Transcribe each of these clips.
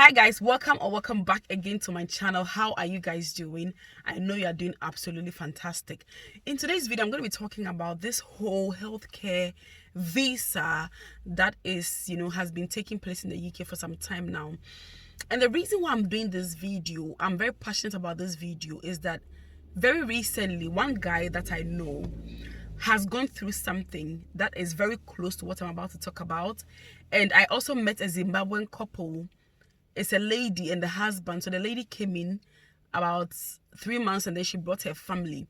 Hi guys, welcome back again to my channel. How are you guys doing? I know you are doing absolutely fantastic. In today's video, I'm going to be talking about this whole healthcare visa that has been taking place in the UK for some time now. And the reason why I'm doing this video, I'm very passionate about this video, is that very recently one guy that I know has gone through something that is very close to what I'm about to talk about. And I also met a Zimbabwean couple. It's a lady and the husband. So the lady came in about 3 months and then she brought her family.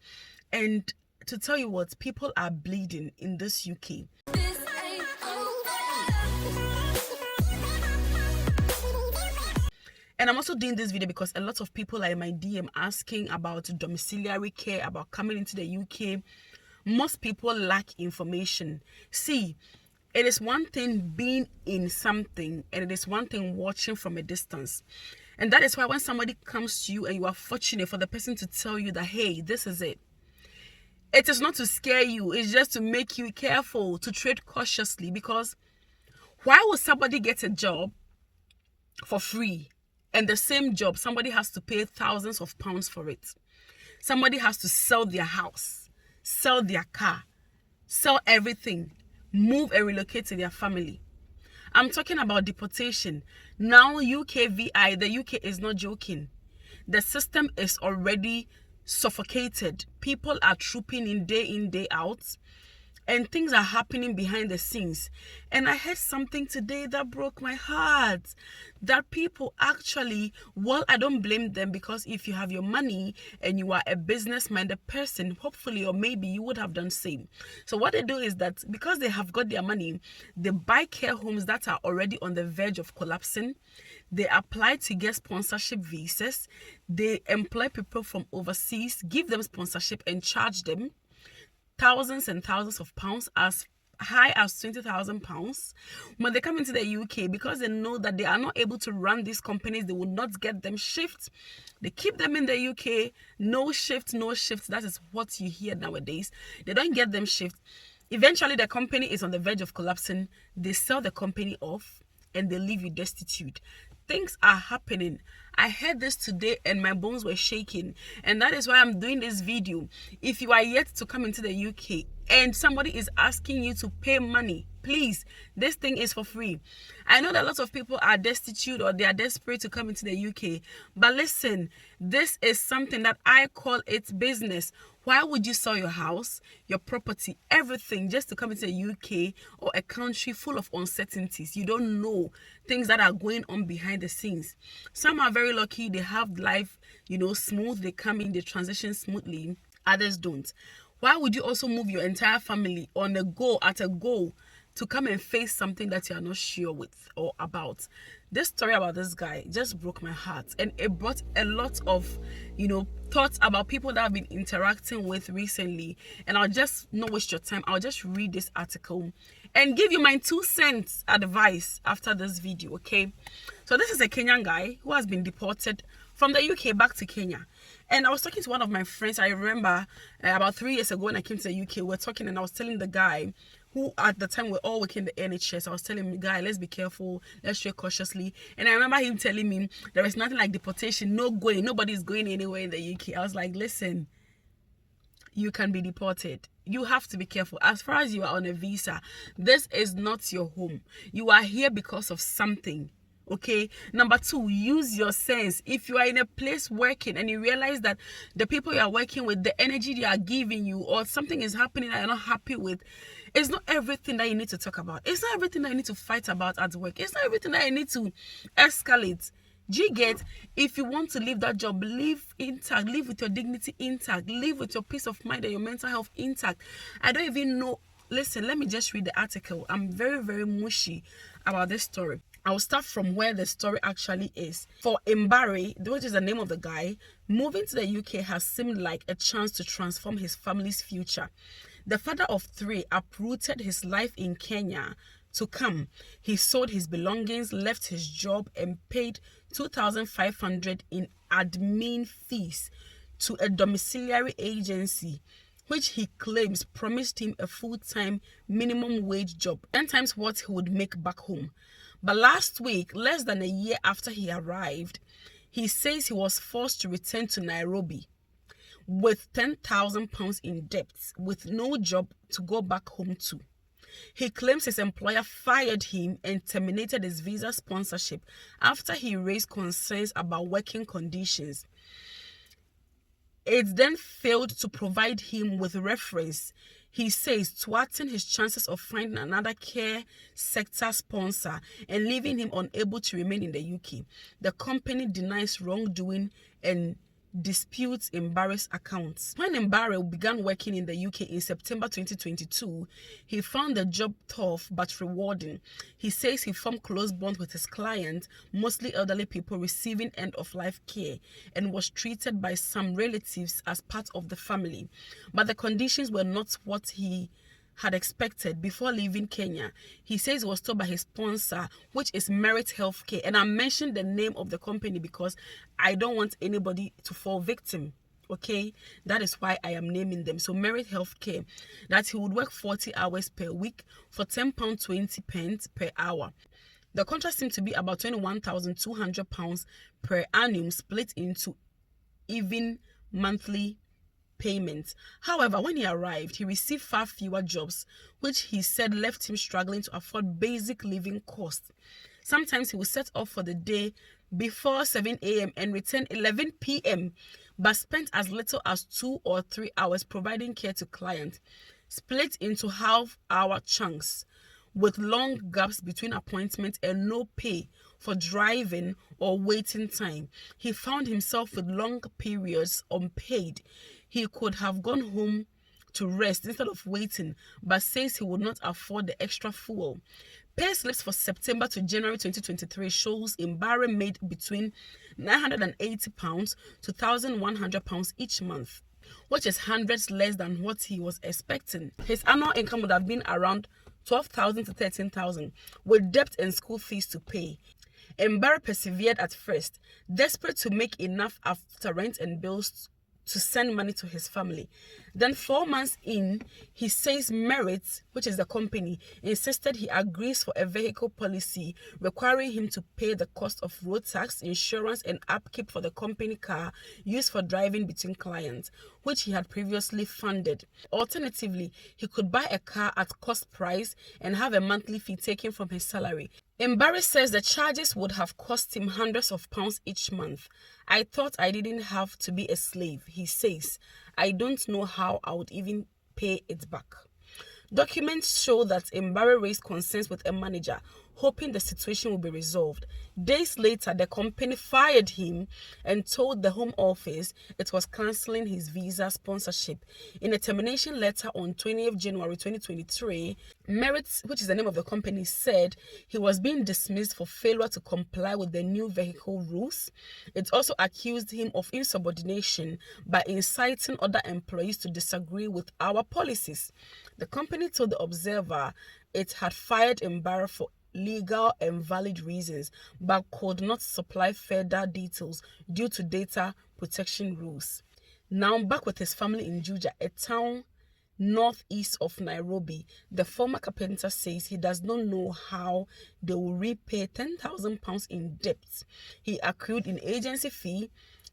And to tell you what, people are bleeding in this UK. And I'm also doing this video because a lot of people are in my DM asking about domiciliary care, about coming into the UK. Most people lack information. See, it is one thing being in something and it is one thing watching from a distance. And that is why when somebody comes to you and you are fortunate for the person to tell you that, hey, this is it. It is not to scare you. It's just to make you careful, to tread cautiously. Because why would somebody get a job for free? And the same job, somebody has to pay thousands of pounds for it. Somebody has to sell their house, sell their car, sell everything, move and relocate to their family. I'm talking about deportation. Now UKVI, the UK is not joking. The system is already suffocated. People are trooping in, day out. And things are happening behind the scenes. And I heard something today that broke my heart. That people actually, well, I don't blame them, because if you have your money and you are a business-minded person, hopefully or maybe you would have done same. So what they do is that because they have got their money, they buy care homes that are already on the verge of collapsing. They apply to get sponsorship visas. They employ people from overseas, give them sponsorship and charge them thousands and thousands of pounds, as high as £20,000. When they come into the UK, because they know that they are not able to run these companies, they will not get them shifts. They keep them in the UK, no shifts. That is what you hear nowadays. They don't get them shifts. Eventually, the company is on the verge of collapsing. They sell the company off and they leave you destitute. Things are happening. I heard this today and my bones were shaking, and that is why I'm doing this video. If you are yet to come into the UK and somebody is asking you to pay money, please, this thing is for free. I know that lots of people are destitute or they are desperate to come into the UK, but listen, this is something that I call it business. Why would you sell your house, your property, everything just to come into the UK or a country full of uncertainties? You don't know things that are going on behind the scenes. Some are very lucky, they have life, smooth, they come in, they transition smoothly. Others don't. Why would you also move your entire family on a go, to come and face something that you are not sure with or about? This story about this guy just broke my heart, and it brought a lot of thoughts about people that I've been interacting with recently. And I'll just not waste your time. I'll just read this article and give you my 2 cents advice after this video. Okay, so this is a Kenyan guy who has been deported from the UK back to Kenya. And I was talking to one of my friends. I remember about 3 years ago when I came to the UK, we were talking, and I was telling the guy, who at the time we're all working in the NHS, I was telling him, guy, let's be careful, let's tread cautiously. And I remember him telling me there is nothing like deportation, nobody's going anywhere in the UK. I was like, listen, you can be deported. You have to be careful. As far as you are on a visa, this is not your home. You are here because of something. Okay, number 2, use your sense. If you are in a place working and you realize that the people you are working with, the energy they are giving you, or something is happening that you're not happy with, it's not everything that you need to talk about. It's not everything that you need to fight about at work. It's not everything that you need to escalate. Do you get? If you want to leave that job, live intact, live with your dignity intact, live with your peace of mind and your mental health intact. I don't even know. Listen, let me just read the article. I'm very, very mushy about this story. I'll start from where the story actually is. For Mbari, which is the name of the guy, moving to the UK has seemed like a chance to transform his family's future. The father of 3 uprooted his life in Kenya to come. He sold his belongings, left his job, and paid 2,500 in admin fees to a domiciliary agency, which he claims promised him a full-time minimum wage job, 10 times what he would make back home. But last week, less than a year after he arrived, he says he was forced to return to Nairobi with £10,000 in debts, with no job to go back home to. He claims his employer fired him and terminated his visa sponsorship after he raised concerns about working conditions. It then failed to provide him with reference, he says, thwarting his chances of finding another care sector sponsor and leaving him unable to remain in the UK. The company denies wrongdoing and disputes Mbari's accounts. When Mbari began working in the UK in September 2022, he found the job tough but rewarding. He says he formed close bonds with his clients, mostly elderly people receiving end-of-life care, and was treated by some relatives as part of the family. But the conditions were not what he had expected before leaving Kenya. He says he was told by his sponsor, which is Merit Healthcare, and I mentioned the name of the company because I don't want anybody to fall victim. Okay, that is why I am naming them. So Merit Healthcare, that he would work 40 hours per week for £10.20 per hour. The contract seemed to be about £21,200 per annum, split into even monthly payments. However, when he arrived, he received far fewer jobs, which he said left him struggling to afford basic living costs. Sometimes he would set off for the day before 7 a.m. and return 11 p.m., but spent as little as 2 or 3 hours providing care to clients, split into half-hour chunks, with long gaps between appointments and no pay for driving or waiting time. He found himself with long periods unpaid. He could have gone home to rest instead of waiting, but says he would not afford the extra fuel. Pay slips for September to January 2023 shows Mbari made between £980 to £1,100 each month, which is hundreds less than what he was expecting. His annual income would have been around £12,000 to £13,000, with debt and school fees to pay. Mbari persevered at first, desperate to make enough after rent and bills to send money to his family. Then 4 months in, he says Merit, which is the company, insisted he agrees for a vehicle policy requiring him to pay the cost of road tax, insurance, and upkeep for the company car used for driving between clients, which he had previously funded. Alternatively, he could buy a car at cost price and have a monthly fee taken from his salary. Mbari says the charges would have cost him hundreds of pounds each month. I thought I didn't have to be a slave, he says. I don't know how I would even pay it back. Documents show that Mbari raised concerns with a manager, hoping the situation would be resolved. Days later, the company fired him and told the Home Office it was cancelling his visa sponsorship. In a termination letter on 20th January 2023, Merit, which is the name of the company, said he was being dismissed for failure to comply with the new vehicle rules. It also accused him of insubordination by inciting other employees to disagree with our policies. The company told the Observer it had fired Mbari for legal and valid reasons, but could not supply further details due to data protection rules. Now back with his family in Juja, a town northeast of Nairobi, the former carpenter says he does not know how they will repay £10,000 in debt he accrued in agency fee,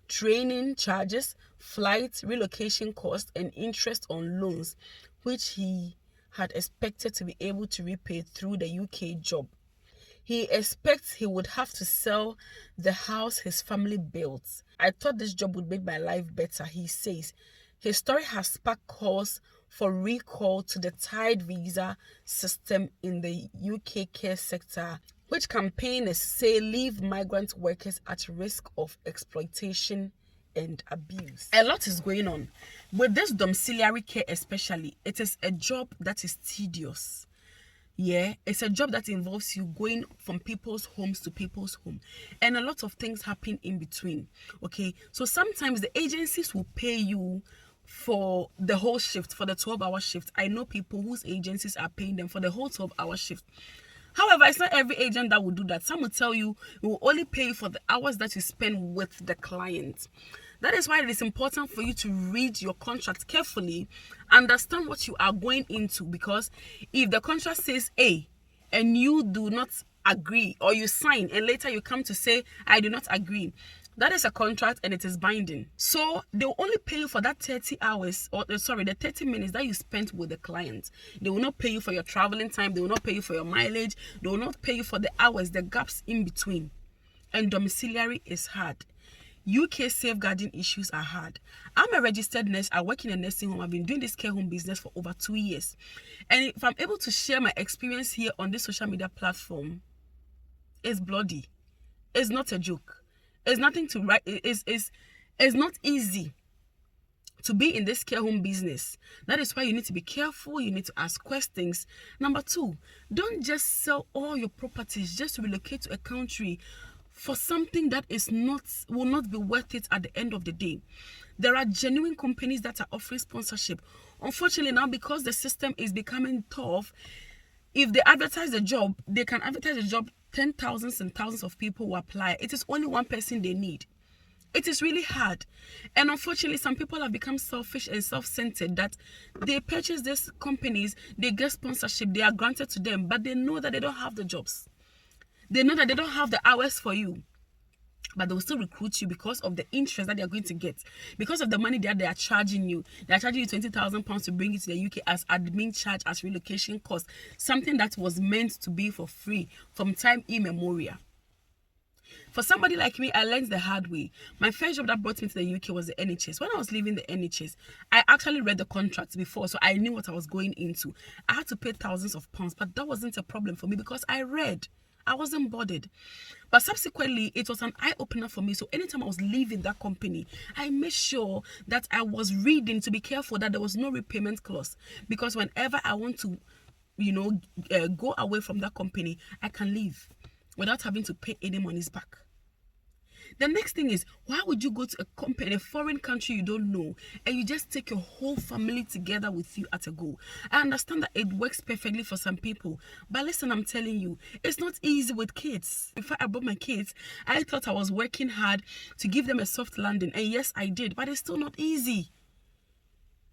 training charges, flight, relocation costs, and interest on loans, which he had expected to be able to repay through the UK job. He expects he would have to sell the house his family built. I thought this job would make my life better, he says. His story has sparked calls for recall to the tied visa system in the UK care sector, which campaigners say leave migrant workers at risk of exploitation and abuse. A lot is going on. With this domiciliary care especially, it is a job that is tedious. Yeah, it's a job that involves you going from people's homes to people's home, and a lot of things happen in between. Okay, so sometimes the agencies will pay you for the whole shift, for the 12-hour shift. I know people whose agencies are paying them for the whole 12-hour shift. However, it's not every agent that will do that. Some will tell you we will only pay you for the hours that you spend with the client. That is why it is important for you to read your contract carefully, understand what you are going into, because if the contract says A and you do not agree, or you sign and later you come to say, I do not agree. That is a contract and it is binding. So they will only pay you for that 30 hours, or sorry, the 30 minutes that you spent with the client. They will not pay you for your traveling time. They will not pay you for your mileage. They will not pay you for the hours, the gaps in between. And domiciliary is hard. UK safeguarding issues are hard. I'm a registered nurse. I work in a nursing home. I've been doing this care home business for over 2 years. And if I'm able to share my experience here on this social media platform, it's bloody. It's not a joke. It's nothing to write. It's not easy to be in this care home business. That is why you need to be careful. You need to ask questions. Number 2, don't just sell all your properties just to relocate to a country for something that will not be worth it at the end of the day. There are genuine companies that are offering sponsorship. Unfortunately now, because the system is becoming tough, if they advertise a job, they can advertise a job, 10,000s and thousands of people will apply. It is only one person they need. It is really hard. And unfortunately, some people have become selfish and self-centered, that they purchase these companies, they get sponsorship, they are granted to them, but they know that they don't have the jobs. They know that they don't have the hours for you, but they will still recruit you because of the interest that they are going to get, because of the money that they are charging you. They are charging you £20,000 to bring you to the UK as admin charge, as relocation cost, something that was meant to be for free from time immemorial. For somebody like me, I learned the hard way. My first job that brought me to the UK was the NHS. When I was leaving the NHS, I actually read the contract before, so I knew what I was going into. I had to pay thousands of pounds, but that wasn't a problem for me because I read. I wasn't bothered. But subsequently, it was an eye-opener for me. So anytime I was leaving that company, I made sure that I was reading to be careful that there was no repayment clause. Because whenever I want to, go away from that company, I can leave without having to pay any money's back. The next thing is, why would you go to a company, a foreign country you don't know, and you just take your whole family together with you at a go? I understand that it works perfectly for some people, but listen, I'm telling you, it's not easy with kids. Before I brought my kids, I thought I was working hard to give them a soft landing, and yes, I did, but it's still not easy.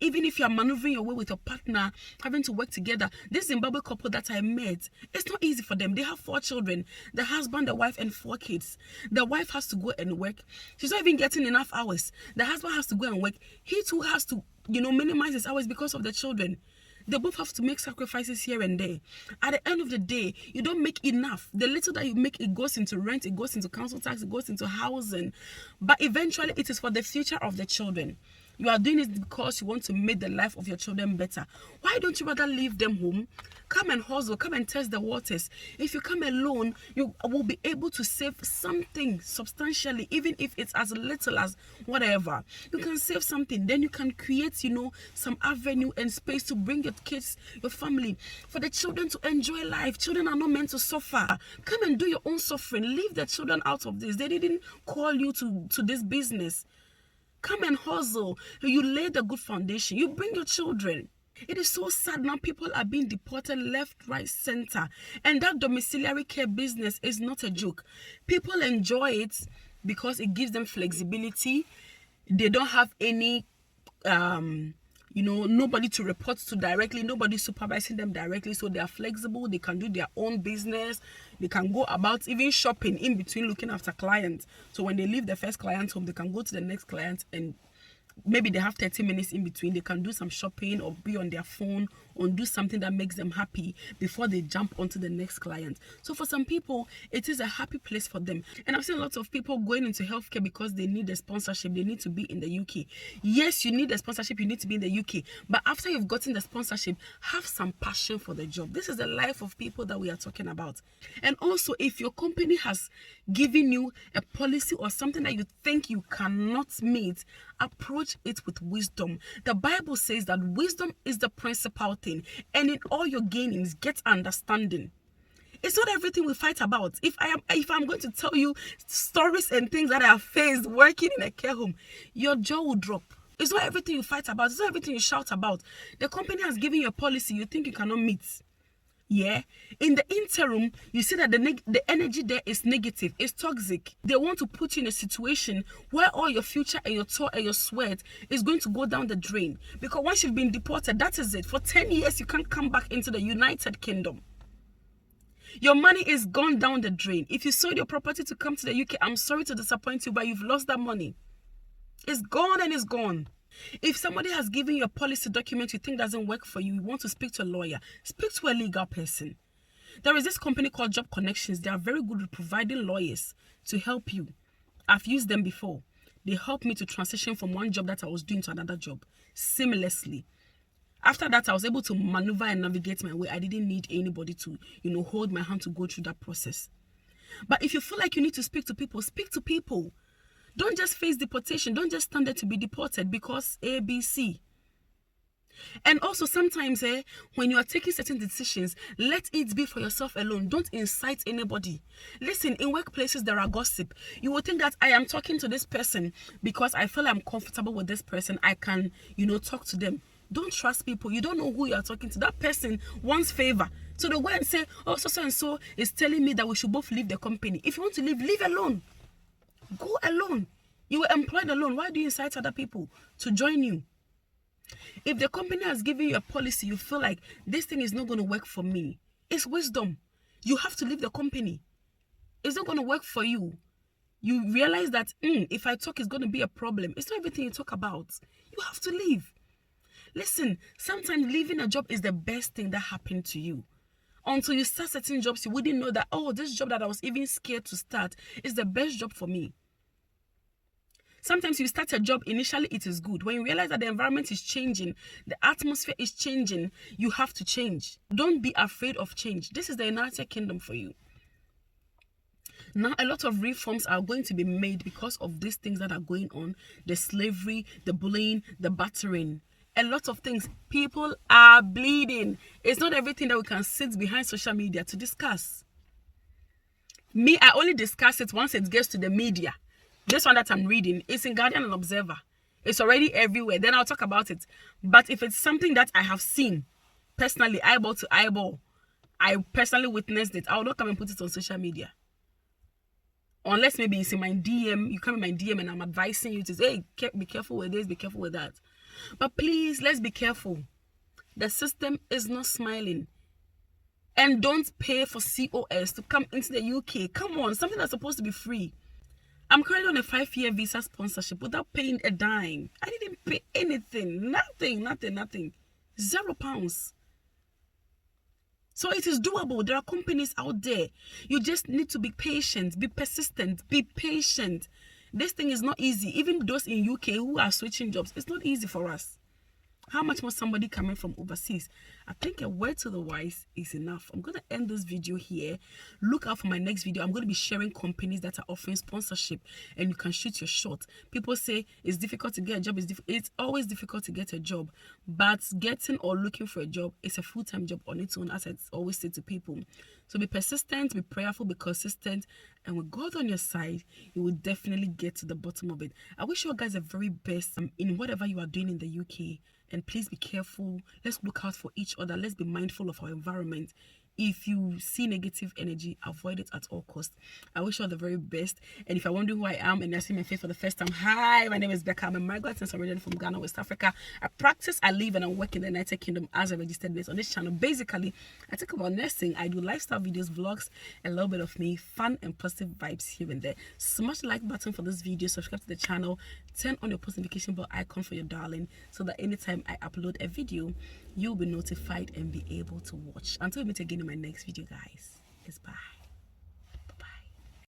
Even if you are maneuvering your way with your partner, having to work together. This Zimbabwe couple that I met, it's not easy for them. They have 4 children, the husband, the wife, and 4 kids. The wife has to go and work. She's not even getting enough hours. The husband has to go and work. He too has to, minimize his hours because of the children. They both have to make sacrifices here and there. At the end of the day, you don't make enough. The little that you make, it goes into rent, it goes into council tax, it goes into housing. But eventually, it is for the future of the children. You are doing it because you want to make the life of your children better. Why don't you rather leave them home? Come and hustle, come and test the waters. If you come alone, you will be able to save something substantially, even if it's as little as whatever. You can save something, then you can create, some avenue and space to bring your kids, your family, for the children to enjoy life. Children are not meant to suffer. Come and do your own suffering. Leave the children out of this. They didn't call you to this business. Come and hustle. You lay the good foundation. You bring your children. It is so sad now. People are being deported left, right, center. And that domiciliary care business is not a joke. People enjoy it because it gives them flexibility. They don't have any, nobody to report to directly. Nobody supervising them directly. So they are flexible. They can do their own business. They can go about even shopping in between looking after clients. So when they leave the first client home, they can go to the next client, and maybe they have 30 minutes in between. They can do some shopping or be on their phone or do something that makes them happy before they jump onto the next client. So for some people, it is a happy place for them. And I've seen lots of people going into healthcare because they need a sponsorship. They need to be in the UK. Yes, you need a sponsorship. You need to be in the UK. But after you've gotten the sponsorship, have some passion for the job. This is the life of people that we are talking about. And also, if your company has given you a policy or something that you think you cannot meet, approach it with wisdom. The Bible says that wisdom is the principal thing, and in all your gainings, get understanding. It's not everything we fight about. If I'm going to tell you stories and things that I have faced working in a care home, your jaw will drop. It's not everything you fight about. It's not everything you shout about. The company has given you a policy you think you cannot meet. Yeah, in the interim, you see that the energy there is negative, it's toxic. They want to put you in a situation where all your future and your toil and your sweat is going to go down the drain. Because once you've been deported, that is it. For 10 years, you can't come back into the United Kingdom. Your money is gone down the drain. If you sold your property to come to the UK, I'm sorry to disappoint you, but you've lost that money. It's gone and it's gone. If somebody has given you a policy document you think doesn't work for you, you want to speak to a lawyer, speak to a legal person. There is this company called Job Connections. They are very good at providing lawyers to help you. I've used them before. They helped me to transition from one job that I was doing to another job seamlessly. After that, I was able to maneuver and navigate my way. I didn't need anybody to, hold my hand to go through that process. But if you feel like you need to speak to people, speak to people. Don't just face deportation. Don't just stand there to be deported because A, B, C. And also sometimes when you are taking certain decisions, let it be for yourself alone. Don't incite anybody. Listen, in workplaces there are gossip. You will think that I am talking to this person because I feel I'm comfortable with this person. I can, talk to them. Don't trust people. You don't know who you are talking to. That person wants favor. So they go and say, oh, so and so is telling me that we should both leave the company. If you want to leave, leave alone. Go alone. You were employed alone. Why do you incite other people to join you? If the company has given you a policy, you feel like this thing is not going to work for me. It's wisdom. You have to leave the company. It's not going to work for you. You realize that if I talk, it's going to be a problem. It's not everything you talk about. You have to leave. Listen, sometimes leaving a job is the best thing that happened to you. Until you start certain jobs, you wouldn't know that, oh, this job that I was even scared to start is the best job for me. Sometimes you start a job, initially it is good. When you realize that the environment is changing, the atmosphere is changing, you have to change. Don't be afraid of change. This is the United Kingdom for you. Now, a lot of reforms are going to be made because of these things that are going on. The slavery, the bullying, the battering. A lot of things. People are bleeding. It's not everything that we can sit behind social media to discuss. Me, I only discuss it once it gets to the media. This one that I'm reading is in Guardian and Observer. It's already everywhere. Then I'll talk about it. But if it's something that I have seen personally, eyeball to eyeball, I personally witnessed it, I will not come and put it on social media. Unless maybe it's in my DM, you come in my DM and I'm advising you to say, hey, be careful with this, be careful with that. But please, let's be careful. The system is not smiling. And don't pay for COS to come into the UK. Come on, something that's supposed to be free. I'm currently on a 5-year visa sponsorship without paying a dime. I didn't pay anything. Nothing. £0. So it is doable. There are companies out there. You just need to be patient, be persistent, be patient. This thing is not easy. Even those in UK who are switching jobs, it's not easy for us. How much more somebody coming from overseas? I think a word to the wise is enough. I'm going to end this video here. Look out for my next video. I'm going to be sharing companies that are offering sponsorship and you can shoot your shot. People say it's difficult to get a job. It's always difficult to get a job. But getting or looking for a job is a full-time job on its own, as I always say to people. So be persistent, be prayerful, be consistent. And with God on your side, you will definitely get to the bottom of it. I wish you guys the very best in whatever you are doing in the UK. And please be careful. Let's look out for each other. Let's be mindful of our environment. If you see negative energy, avoid it at all costs. I wish you all the very best. And if I wonder who I am and I see my face for the first time, hi, my name is Becca. I'm a migrant since originally from Ghana, West Africa. I practice, I live, and I work in the United Kingdom as a registered nurse on this channel. Basically, I talk about nursing. I do lifestyle videos, vlogs, a little bit of me, fun and positive vibes here and there. Smash the like button for this video, subscribe to the channel, turn on your post notification bell icon for your darling so that anytime I upload a video, you'll be notified and be able to watch. Until we meet again in my next video, guys, it's bye.